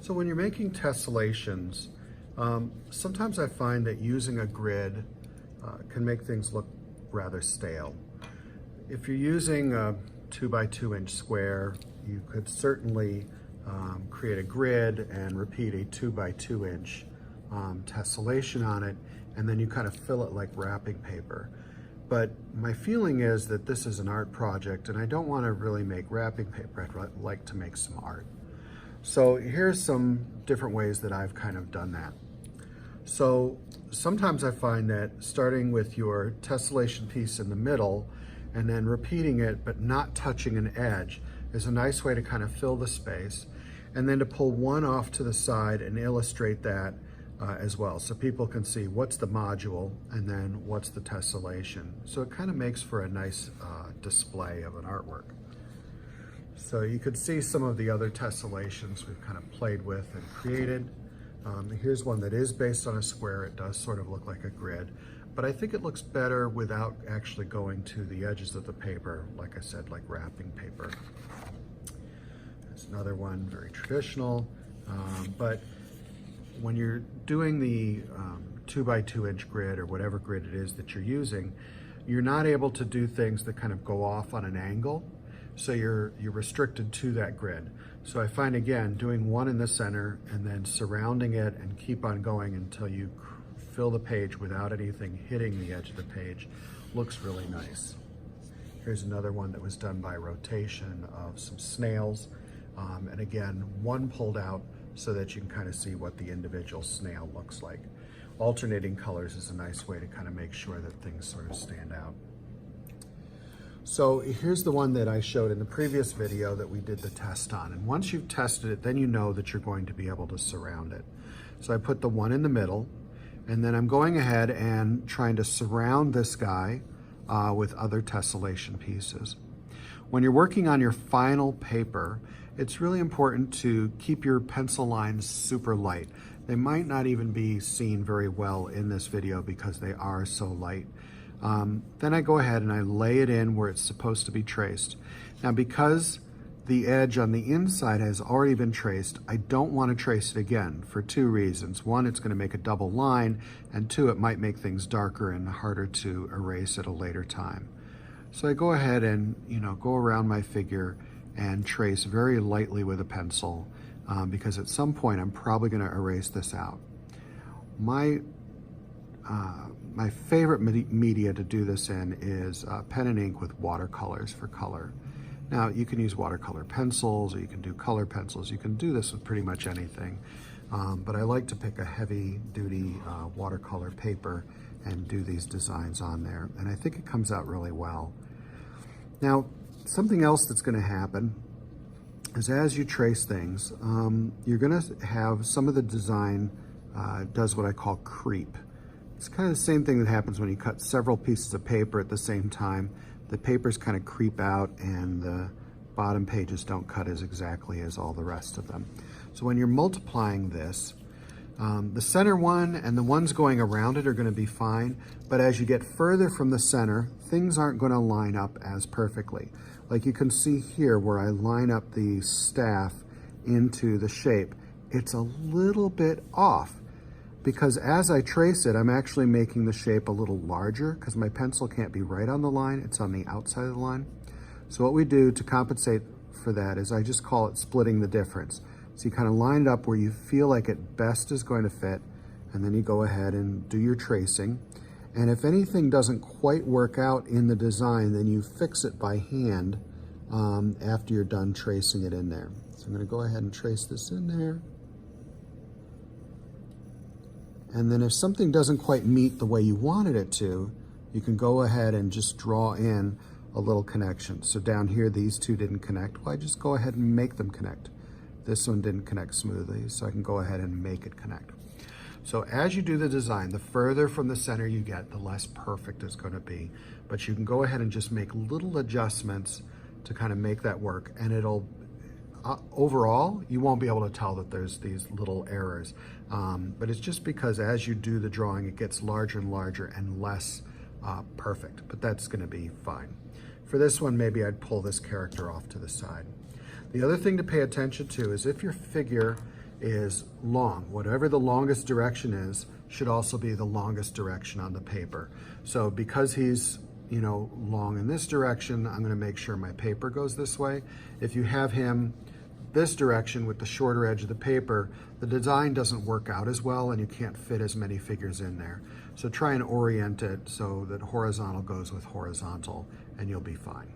So when you're making tessellations, sometimes I find that using a grid can make things look rather stale. If you're using a 2 by 2 inch square, you could certainly create a grid and repeat a 2 by 2 inch tessellation on it, and then you kind of fill it like wrapping paper. But my feeling is that this is an art project and I don't want to really make wrapping paper. I'd like to make some art. So here's some different ways that I've kind of done that. So sometimes I find that starting with your tessellation piece in the middle and then repeating it but not touching an edge is a nice way to kind of fill the space, and then to pull one off to the side and illustrate that as well, so people can see what's the module and then what's the tessellation. So it kind of makes for a nice display of an artwork. So you could see some of the other tessellations we've kind of played with and created. Here's one that is based on a square. It does sort of look like a grid, but I think it looks better without actually going to the edges of the paper, like I said, like wrapping paper. There's another one, very traditional, but when you're doing the 2 by 2 inch grid or whatever grid it is that you're using, you're not able to do things that kind of go off on an angle. So you're restricted to that grid. So I find, again, doing one in the center and then surrounding it and keep on going until you fill the page without anything hitting the edge of the page looks really nice. Here's another one that was done by rotation of some snails. And again, one pulled out so that you can kind of see what the individual snail looks like. Alternating colors is a nice way to kind of make sure that things sort of stand out. So here's the one that I showed in the previous video that we did the test on. And once you've tested it, then you know that you're going to be able to surround it. So I put the one in the middle, and then I'm going ahead and trying to surround this guy with other tessellation pieces. When you're working on your final paper, it's really important to keep your pencil lines super light. They might not even be seen very well in this video because they are so light. Then I go ahead and I lay it in where it's supposed to be traced. Now, because the edge on the inside has already been traced, I don't want to trace it again for two reasons. One, it's going to make a double line, and two, it might make things darker and harder to erase at a later time. So I go ahead and, go around my figure and trace very lightly with a pencil because at some point I'm probably going to erase this out. My favorite media to do this in is pen and ink with watercolors for color. Now, you can use watercolor pencils, or you can do color pencils. You can do this with pretty much anything, but I like to pick a heavy-duty watercolor paper and do these designs on there, and I think it comes out really well. Now, something else that's going to happen is as you trace things, you're going to have some of the design does what I call creep. It's kind of the same thing that happens when you cut several pieces of paper at the same time. The papers kind of creep out and the bottom pages don't cut as exactly as all the rest of them. So when you're multiplying this, the center one and the ones going around it are going to be fine, but as you get further from the center, things aren't going to line up as perfectly. Like you can see here where I line up the staff into the shape, it's a little bit off because as I trace it, I'm actually making the shape a little larger because my pencil can't be right on the line, it's on the outside of the line. So what we do to compensate for that is I just call it splitting the difference. So you kind of line it up where you feel like it best is going to fit, and then you go ahead and do your tracing. And if anything doesn't quite work out in the design, then you fix it by hand after you're done tracing it in there. So I'm going to go ahead and trace this in there. And then if something doesn't quite meet the way you wanted it to, you can go ahead and just draw in a little connection. So down here, these two didn't connect. Well, I just go ahead and make them connect. This one didn't connect smoothly, so I can go ahead and make it connect. So as you do the design, the further from the center you get, the less perfect it's going to be. But you can go ahead and just make little adjustments to kind of make that work, and it'll overall, you won't be able to tell that there's these little errors. But it's just because as you do the drawing, it gets larger and larger and less perfect, but that's going to be fine. For this one, maybe I'd pull this character off to the side. The other thing to pay attention to is if your figure is long. Whatever the longest direction is should also be the longest direction on the paper. So because he's, you know, long in this direction, I'm going to make sure my paper goes this way. If you have him this direction with the shorter edge of the paper, the design doesn't work out as well and you can't fit as many figures in there. So try and orient it so that horizontal goes with horizontal and you'll be fine.